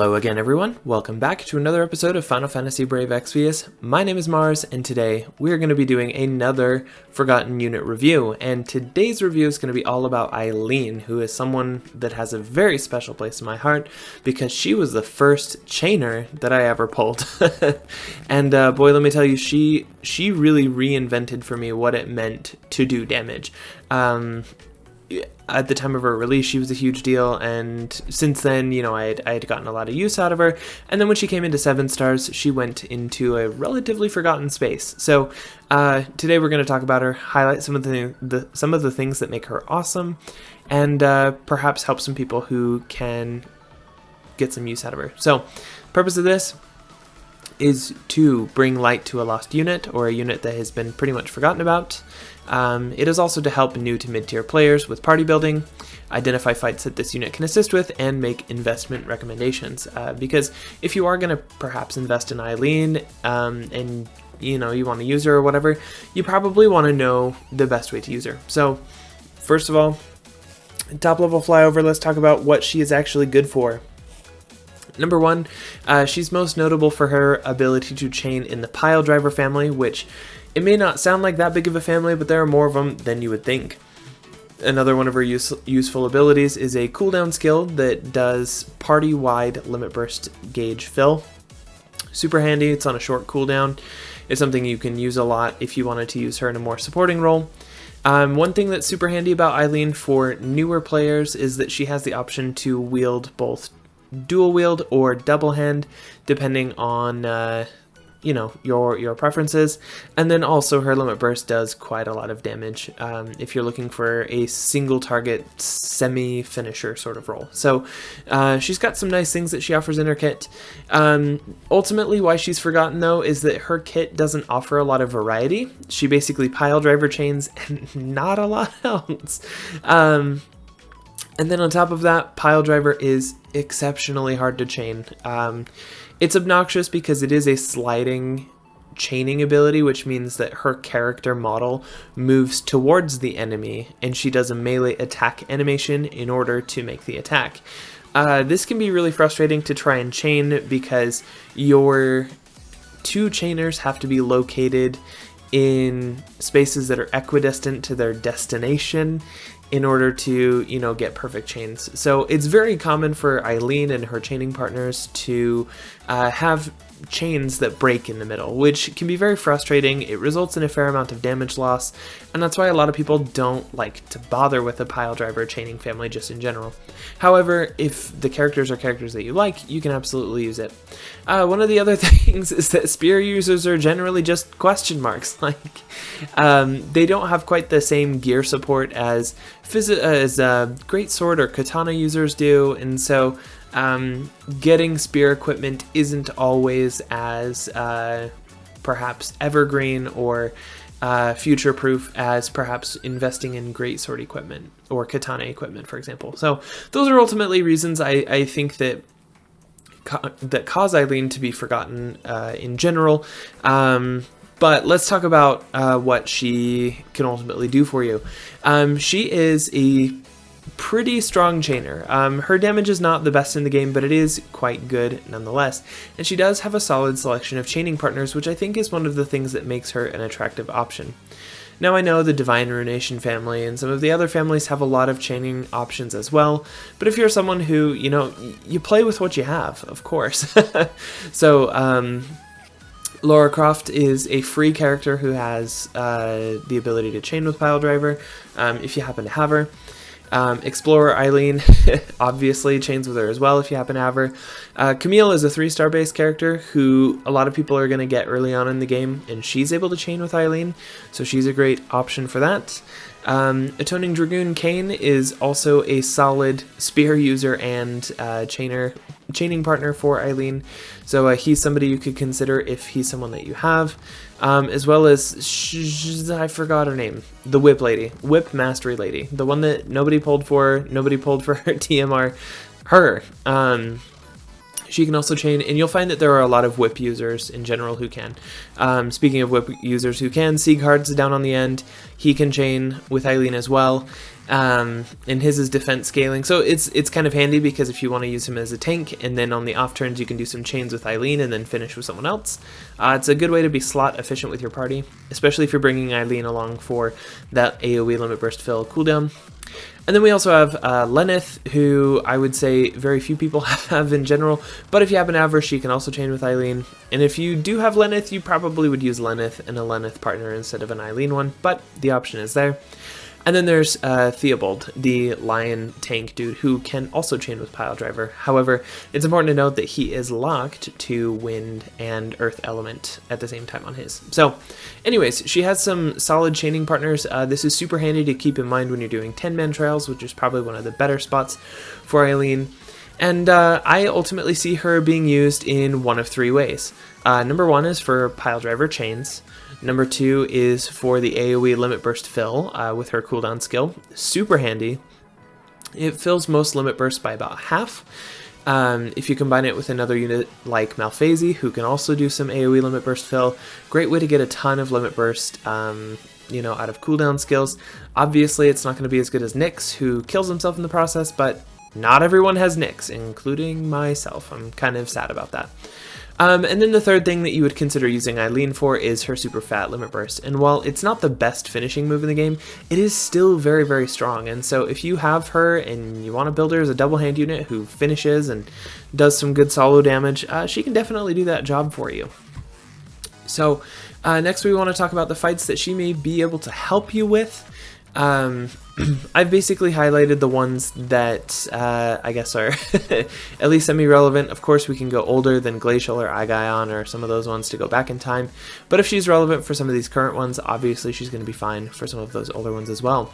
Hello again everyone, welcome back to another episode of Final Fantasy Brave Exvius. My name is Mars, and today we are going to be doing another Forgotten Unit review, and today's review is going to be all about Eileen, who is someone that has a very special place in my heart, because she was the first chainer that I ever pulled. And boy, let me tell you, she really reinvented for me what it meant to do damage. At the time of her release, she was a huge deal, and since then, you know, I had gotten a lot of use out of her, and then when she came into 7 stars, she went into a relatively forgotten space. So today we're going to talk about her, highlight some of the things that make her awesome, and perhaps help some people who can get some use out of her. So the purpose of this is to bring light to a lost unit, or a unit that has been pretty much forgotten about. It is also to help new to mid-tier players with party building, identify fights that this unit can assist with, and make investment recommendations. Because if you are going to perhaps invest in Aileen, and you know you want to use her or whatever, you probably want to know the best way to use her. So first of all, top level flyover, let's talk about what she is actually good for. Number 1, she's most notable for her ability to chain in the Piledriver family, which it may not sound like that big of a family, but there are more of them than you would think. Another one of her useful abilities is a cooldown skill that does party-wide limit burst gauge fill. Super handy, it's on a short cooldown. It's something you can use a lot if you wanted to use her in a more supporting role. One thing that's super handy about Eileen for newer players is that she has the option to wield both dual wield or double hand, depending on you know, your preferences. And then also her limit burst does quite a lot of damage if you're looking for a single target semi-finisher sort of role. So she's got some nice things that she offers in her kit. Ultimately, why she's forgotten though is that her kit doesn't offer a lot of variety. She basically Piledriver chains and not a lot else. And then on top of that, Piledriver is exceptionally hard to chain. It's obnoxious because it is a sliding chaining ability, which means that her character model moves towards the enemy and she does a melee attack animation in order to make the attack. This can be really frustrating to try and chain because your 2 chainers have to be located in spaces that are equidistant to their destination in order to, you know, get perfect chains. So it's very common for Eileen and her chaining partners to have chains that break in the middle, which can be very frustrating. It results in a fair amount of damage loss, and that's why a lot of people don't like to bother with a Piledriver chaining family just in general. However, if the characters are characters that you like, you can absolutely use it. One of the other things is that spear users are generally just question marks. Like, they don't have quite the same gear support as great sword or katana users do, and so getting spear equipment isn't always as perhaps evergreen or future-proof as perhaps investing in great sword equipment or katana equipment, for example. So those are ultimately reasons I think that cause Eileen to be forgotten in general. But let's talk about what she can ultimately do for you. She is a pretty strong chainer. Her damage is not the best in the game, but it is quite good nonetheless. And she does have a solid selection of chaining partners, which I think is one of the things that makes her an attractive option. Now, I know the Divine Ruination family and some of the other families have a lot of chaining options as well, but if you're someone who, you know, you play with what you have, of course. So, Lara Croft is a free character who has the ability to chain with Piledriver, if you happen to have her. Explorer Eileen obviously chains with her as well if you happen to have her. Camille is a 3-star based character who a lot of people are going to get early on in the game, and she's able to chain with Eileen, so she's a great option for that. Atoning Dragoon Kane is also a solid spear user and chaining partner for Eileen, so he's somebody you could consider if he's someone that you have, as well as I forgot her name, the Whip Lady, Whip Mastery Lady, the one that nobody pulled for her TMR, her. She can also chain, and you'll find that there are a lot of whip users in general who can. Speaking of whip users who can, Sieghard's down on the end. He can chain with Eileen as well. And his is defense scaling, so it's kind of handy because if you want to use him as a tank, and then on the off turns you can do some chains with Eileen and then finish with someone else. It's a good way to be slot efficient with your party, especially if you're bringing Eileen along for that AoE limit burst fill cooldown. And then we also have Lenneth, who I would say very few people have in general, but if you happen to have her, she can also chain with Eileen. And if you do have Lenneth, you probably would use Lenneth and a Lenneth partner instead of an Eileen one, but the option is there. And then there's Theobald, the lion tank dude, who can also chain with Piledriver. However, it's important to note that he is locked to wind and earth element at the same time on his. So, anyways, she has some solid chaining partners. This is super handy to keep in mind when you're doing 10-man trials, which is probably one of the better spots for Aileen. And I ultimately see her being used in one of three ways. Number one is for Piledriver chains. Number two is for the AoE limit burst fill with her cooldown skill. Super handy. It fills most limit bursts by about half. If you combine it with another unit like Malphasey, who can also do some AoE limit burst fill, great way to get a ton of limit burst out of cooldown skills. Obviously, it's not going to be as good as Nyx, who kills himself in the process, but not everyone has Nyx, including myself. I'm kind of sad about that. And then the third thing that you would consider using Aileen for is her super fat limit burst. And while it's not the best finishing move in the game, it is still very, very strong. And so if you have her and you want to build her as a double hand unit who finishes and does some good solo damage, she can definitely do that job for you. So next we want to talk about the fights that she may be able to help you with. I've basically highlighted the ones that I guess are at least semi-relevant. Of course, we can go older than Glacial or Aigaon or some of those ones to go back in time. But if she's relevant for some of these current ones, obviously she's going to be fine for some of those older ones as well.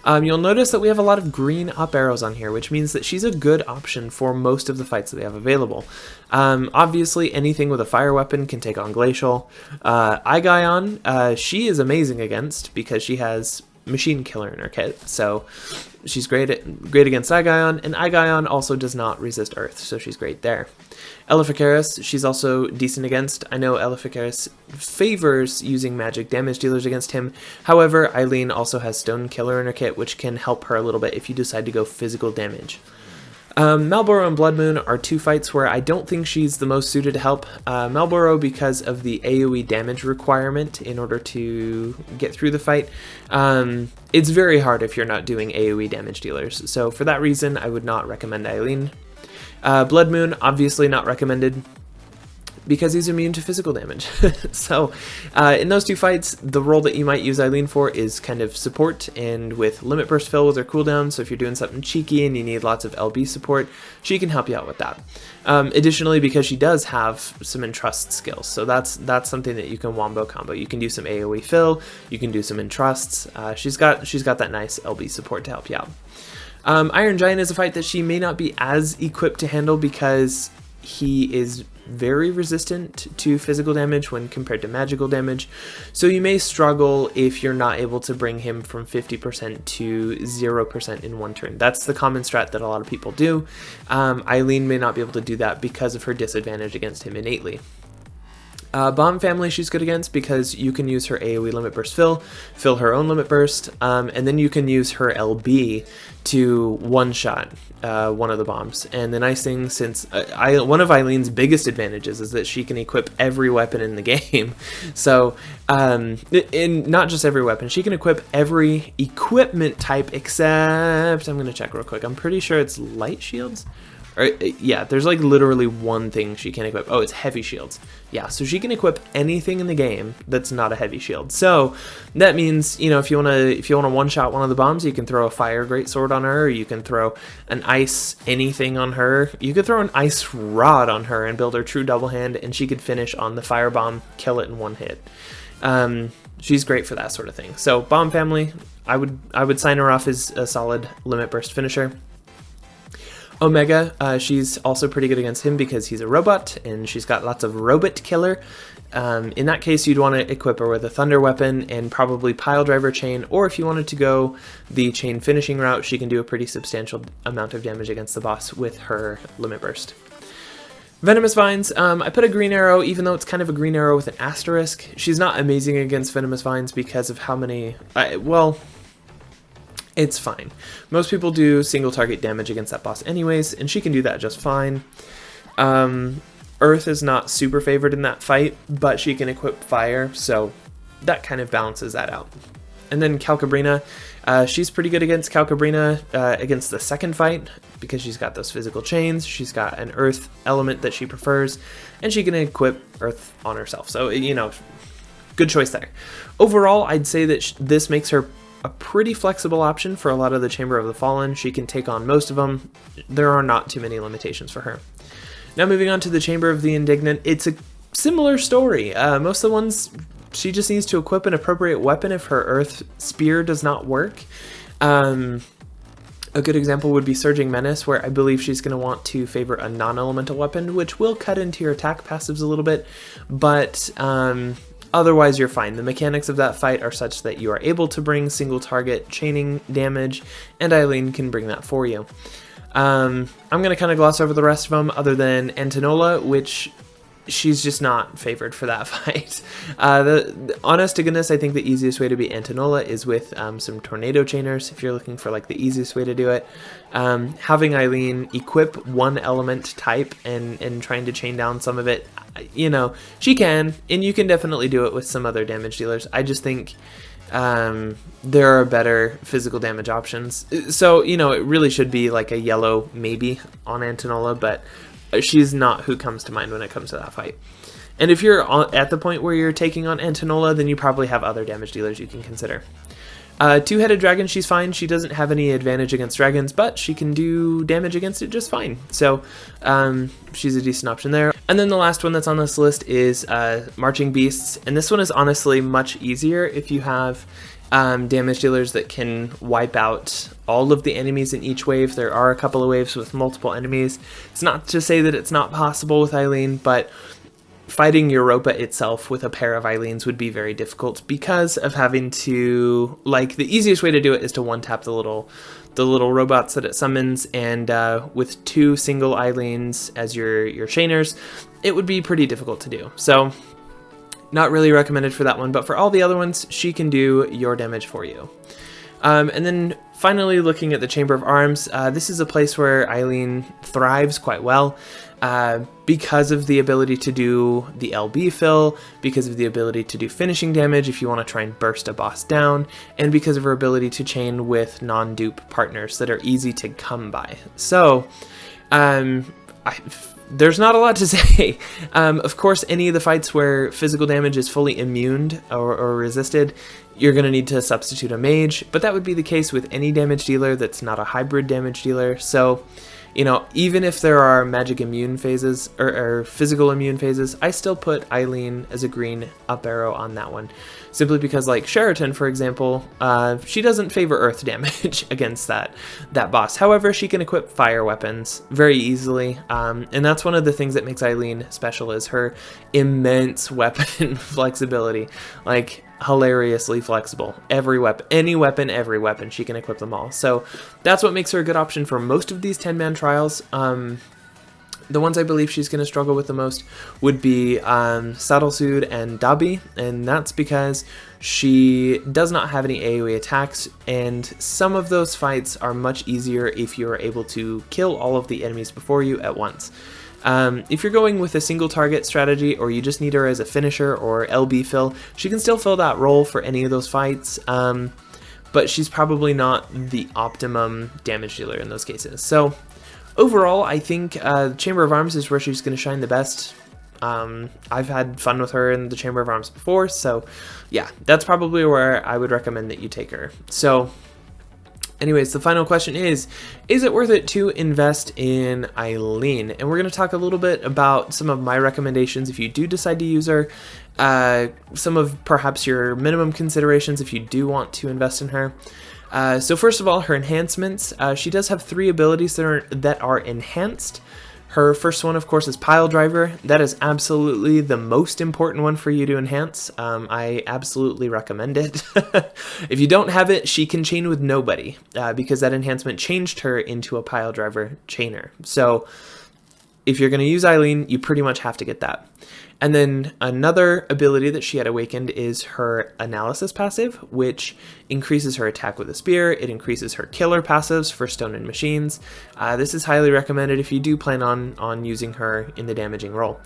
You'll notice that we have a lot of green up arrows on here, which means that she's a good option for most of the fights that we have available. Obviously, anything with a fire weapon can take on Glacial. Aigaon, she is amazing against because she has Machine Killer in her kit, so she's great against Aigaon, and Aigaon also does not resist Earth, so she's great there. Eleficaris, she's also decent against. I know Eleficaris favors using magic damage dealers against him. However, Eileen also has Stone Killer in her kit, which can help her a little bit if you decide to go physical damage. Malboro and Blood Moon are two fights where I don't think she's the most suited to help. Malboro because of the AoE damage requirement in order to get through the fight. It's very hard if you're not doing AoE damage dealers, so for that reason I would not recommend Aileen. Blood Moon, obviously not recommended because he's immune to physical damage. So in those two fights, the role that you might use Aileen for is kind of support and with limit burst fill with her cooldown. So if you're doing something cheeky and you need lots of LB support, she can help you out with that. Additionally, because she does have some entrust skills, so that's something that you can wombo combo. You can do some AoE fill, you can do some entrusts. She's got that nice LB support to help you out. Iron Giant is a fight that she may not be as equipped to handle because he is very resistant to physical damage when compared to magical damage, so you may struggle if you're not able to bring him from 50% to 0% in one turn. That's the common strat that a lot of people do. Eileen may not be able to do that because of her disadvantage against him innately. Bomb Family she's good against because you can use her AoE limit burst fill her own limit burst, and then you can use her LB to one-shot one of the bombs. And the nice thing, since one of Eileen's biggest advantages is that she can equip every weapon in the game. So, in not just every weapon, she can equip every equipment type except, I'm going to check real quick, I'm pretty sure it's light shields. Or, yeah, there's like literally one thing she can equip. Oh, it's heavy shields. Yeah, so she can equip anything in the game that's not a heavy shield. So that means, if you wanna one-shot one of the bombs, you can throw a fire greatsword on her, or you can throw an ice anything on her. You could throw an ice rod on her and build her true double hand, and she could finish on the fire bomb, kill it in one hit. She's great for that sort of thing. So Bomb Family, I would sign her off as a solid limit burst finisher. Omega, she's also pretty good against him because he's a robot and she's got lots of robot killer. In that case, you'd want to equip her with a thunder weapon and probably Piledriver chain, or if you wanted to go the chain finishing route, she can do a pretty substantial amount of damage against the boss with her limit burst. Venomous Vines, I put a green arrow, even though it's kind of a green arrow with an asterisk. She's not amazing against Venomous Vines because of how many, It's fine. Most people do single target damage against that boss anyways, and she can do that just fine. Earth is not super favored in that fight, but she can equip fire, so that kind of balances that out. And then Calcabrina, she's pretty good against Calcabrina against the second fight, because she's got those physical chains, she's got an earth element that she prefers, and she can equip earth on herself. So, you know, good choice there. Overall, I'd say that this makes her a pretty flexible option for a lot of the Chamber of the Fallen. She can take on most of them. There are not too many limitations for her. Now moving on to the Chamber of the Indignant, it's a similar story. Most of the ones, she just needs to equip an appropriate weapon if her earth spear does not work. A good example would be Surging Menace, where I believe she's going to want to favor a non-elemental weapon, which will cut into your attack passives a little bit, but otherwise you're fine. The mechanics of that fight are such that you are able to bring single target chaining damage, and Eileen can bring that for you. I'm going to kind of gloss over the rest of them, other than Antinola, which she's just not favored for that fight. Honest to goodness, I think the easiest way to beat Antinola is with some Tornado Chainers, if you're looking for like the easiest way to do it. Having Eileen equip one element type and trying to chain down some of it, you know, she can, and you can definitely do it with some other damage dealers. I just think there are better physical damage options. So, you know, it really should be like a yellow maybe on Antinola, but she's not who comes to mind when it comes to that fight. And if you're at the point where you're taking on Antinola, then you probably have other damage dealers you can consider. Two-headed dragon, she's fine. She doesn't have any advantage against dragons, but she can do damage against it just fine. So she's a decent option there. And then the last one that's on this list is Marching Beasts. And this one is honestly much easier if you have damage dealers that can wipe out all of the enemies in each wave. There are a couple of waves with multiple enemies. It's not to say that it's not possible with Eileen, but fighting Europa itself with a pair of Eileens would be very difficult because of having to, like, the easiest way to do it is to one-tap the little robots that it summons, and with two single Eileens as your chainers, it would be pretty difficult to do. So not really recommended for that one, but for all the other ones, she can do your damage for you. And then finally, looking at the Chamber of Arms, this is a place where Eileen thrives quite well because of the ability to do the LB fill, because of the ability to do finishing damage if you want to try and burst a boss down, and because of her ability to chain with non-dupe partners that are easy to come by. So, there's not a lot to say. Of course, any of the fights where physical damage is fully immuned or resisted, you're going to need to substitute a mage, but that would be the case with any damage dealer that's not a hybrid damage dealer. So, you know, even if there are magic immune phases or physical immune phases, I still put Eileen as a green up arrow on that one. Simply because, like Sheraton, for example, she doesn't favor earth damage against that boss. However, she can equip fire weapons very easily, and that's one of the things that makes Eileen special, is her immense weapon flexibility. Like, hilariously flexible. Every weapon, any weapon, every weapon, she can equip them all. So that's what makes her a good option for most of these 10-man trials. The ones I believe she's going to struggle with the most would be Saddlesued and Dabi, and that's because she does not have any AoE attacks, and some of those fights are much easier if you are able to kill all of the enemies before you at once. If you're going with a single target strategy, or you just need her as a finisher or LB fill, she can still fill that role for any of those fights, but she's probably not the optimum damage dealer in those cases. So overall, I think Chamber of Arms is where she's going to shine the best. I've had fun with her in the Chamber of Arms before, so yeah, that's probably where I would recommend that you take her. So anyways, the final question is it worth it to invest in Eileen? And we're going to talk a little bit about some of my recommendations if you do decide to use her, some of perhaps your minimum considerations if you do want to invest in her. So first of all, her enhancements. She does have 3 abilities that are enhanced. Her first one, of course, is Piledriver. That is absolutely the most important one for you to enhance. I absolutely recommend it. If you don't have it, she can chain with nobody, because that enhancement changed her into a Piledriver chainer. So if you're going to use Eileen, you pretty much have to get that. And then another ability that she had awakened is her analysis passive, which increases her attack with a spear. It increases her killer passives for stone and machines. This is highly recommended if you do plan on using her in the damaging role.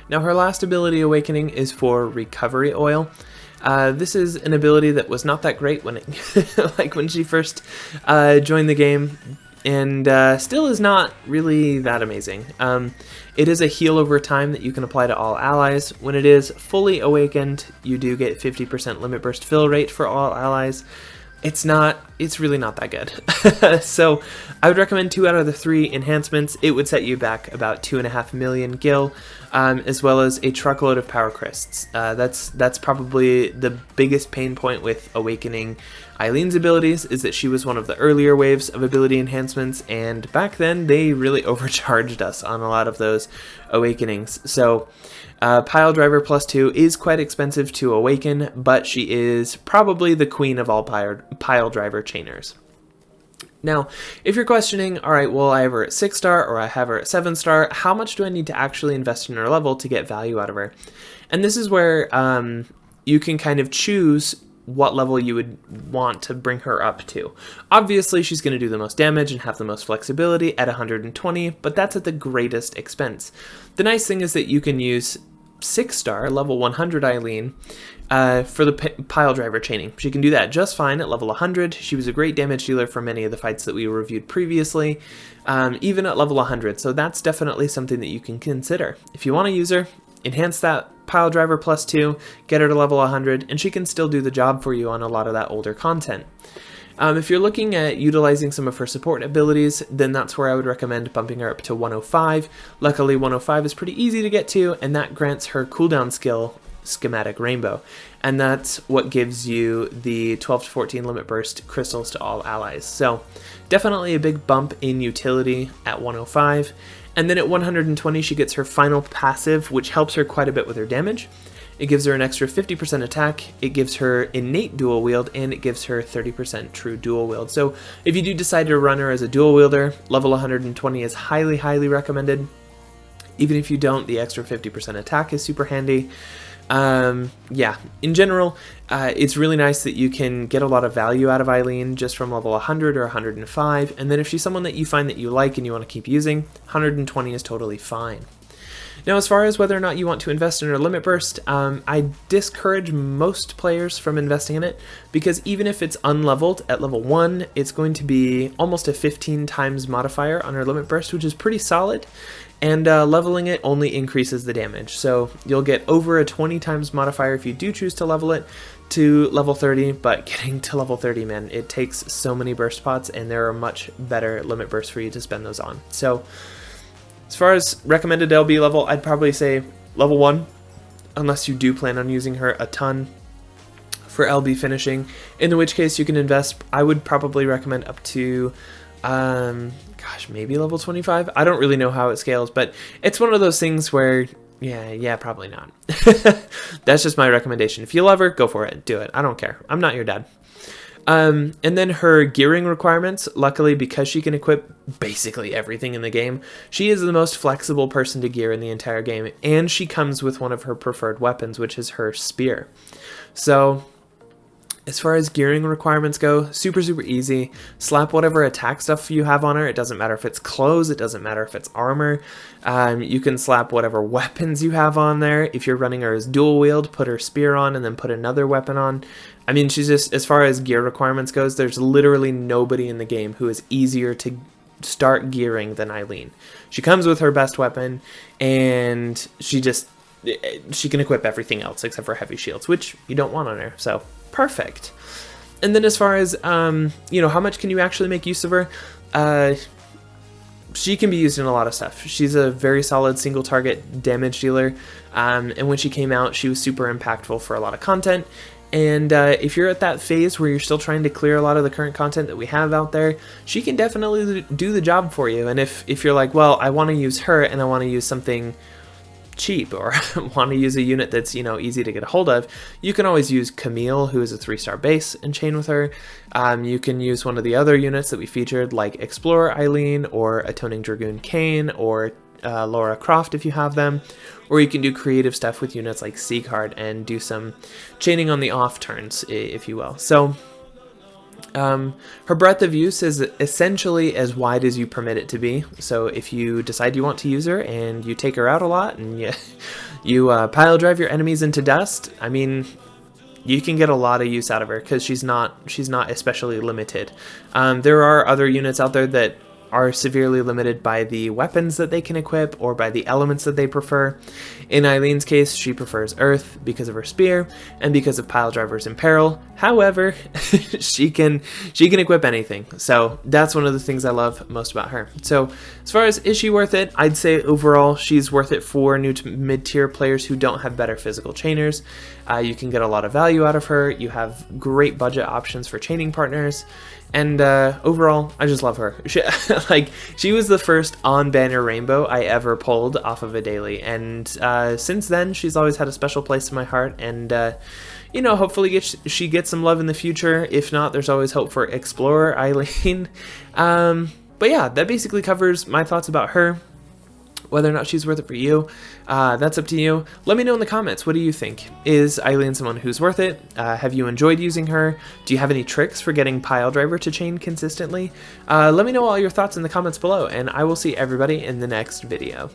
Now her last ability awakening is for recovery oil. This is an ability that was not that great when it like when she first joined the game, and still is not really that amazing. It is a heal over time that you can apply to all allies. When it is fully awakened, you do get 50% limit burst fill rate for all allies. It's really not that good. So I would recommend 2 out of the 3 enhancements. It would set you back about 2.5 million gil, as well as a truckload of power crysts. That's probably the biggest pain point with awakening Eileen's abilities, is that she was one of the earlier waves of ability enhancements, and back then they really overcharged us on a lot of those awakenings. So Piledriver +2 is quite expensive to awaken, but she is probably the queen of all Piledriver chainers. Now, if you're questioning, alright, well, I have her at 6-star or I have her at 7-star, how much do I need to actually invest in her level to get value out of her? And this is where you can kind of choose what level you would want to bring her up to. Obviously, she's going to do the most damage and have the most flexibility at 120, but that's at the greatest expense. The nice thing is that you can use 6-star, level 100 Eileen, for the Piledriver chaining. She can do that just fine at level 100. She was a great damage dealer for many of the fights that we reviewed previously, even at level 100, so that's definitely something that you can consider. If you want to use her, enhance that Piledriver +2, get her to level 100, and she can still do the job for you on a lot of that older content. If you're looking at utilizing some of her support abilities, then that's where I would recommend bumping her up to 105. Luckily, 105 is pretty easy to get to, and that grants her cooldown skill, Schematic Rainbow. And that's what gives you the 12 to 14 limit burst crystals to all allies. So definitely a big bump in utility at 105. And then at 120, she gets her final passive, which helps her quite a bit with her damage. It gives her an extra 50% attack, it gives her innate dual wield, and it gives her 30% true dual wield. So if you do decide to run her as a dual wielder, level 120 is highly, highly recommended. Even if you don't, the extra 50% attack is super handy. Yeah, in general, it's really nice that you can get a lot of value out of Eileen just from level 100 or 105, and then if she's someone that you find that you like and you want to keep using, 120 is totally fine. Now, as far as whether or not you want to invest in her limit burst, I discourage most players from investing in it, because even if it's unleveled at level 1, it's going to be almost a 15 times modifier on her limit burst, which is pretty solid. And leveling it only increases the damage. So you'll get over a 20 times modifier if you do choose to level it to level 30, but getting to level 30, man, it takes so many burst pots, and there are much better limit bursts for you to spend those on. So as far as recommended LB level, I'd probably say level 1, unless you do plan on using her a ton for LB finishing, in which case you can invest. I would probably recommend up to gosh, maybe level 25. I don't really know how it scales, but it's one of those things where yeah, probably not. That's just my recommendation. If you love her, go for it, do it. I don't care, I'm not your dad. And then her gearing requirements, luckily, because she can equip basically everything in the game, she is the most flexible person to gear in the entire game, and she comes with one of her preferred weapons, which is her spear. So as far as gearing requirements go, super, super easy. Slap whatever attack stuff you have on her. It doesn't matter if it's clothes, it doesn't matter if it's armor. You can slap whatever weapons you have on there. If you're running her as dual wield, put her spear on and then put another weapon on. I mean, she's just, as far as gear requirements goes, there's literally nobody in the game who is easier to start gearing than Eileen. She comes with her best weapon, and she can equip everything else except for heavy shields, which you don't want on her, so perfect. And then as far as, you know, how much can you actually make use of her? She can be used in a lot of stuff. She's a very solid single target damage dealer, and when she came out, she was super impactful for a lot of content. And if you're at that phase where you're still trying to clear a lot of the current content that we have out there, she can definitely do the job for you. And if you're like, well, I want to use her and I want to use something cheap, or want to use a unit that's, you know, easy to get a hold of, you can always use Camille, who is a 3-star base, and chain with her. You can use one of the other units that we featured, like Explorer Eileen, or Atoning Dragoon Kane, or Laura Croft if you have them, or you can do creative stuff with units like Seacard and do some chaining on the off turns, if you will. So her breadth of use is essentially as wide as you permit it to be. So if you decide you want to use her and you take her out a lot and you pile drive your enemies into dust, I mean, you can get a lot of use out of her because she's not especially limited. There are other units out there that are severely limited by the weapons that they can equip or by the elements that they prefer. In Eileen's case, she prefers Earth because of her spear and because of Piledriver's Imperil. However, she can equip anything. So that's one of the things I love most about her. So as far as is she worth it, I'd say overall she's worth it for new to mid-tier players who don't have better physical chainers. You can get a lot of value out of her. You have great budget options for chaining partners. And overall, I just love her. She was the first on-banner rainbow I ever pulled off of a daily, and since then, she's always had a special place in my heart, and you know, hopefully she gets some love in the future. If not, there's always hope for Explorer Eileen. But yeah, that basically covers my thoughts about her. Whether or not she's worth it for you, that's up to you. Let me know in the comments, what do you think? Is Aileen someone who's worth it? Have you enjoyed using her? Do you have any tricks for getting Piledriver to chain consistently? Let me know all your thoughts in the comments below, and I will see everybody in the next video.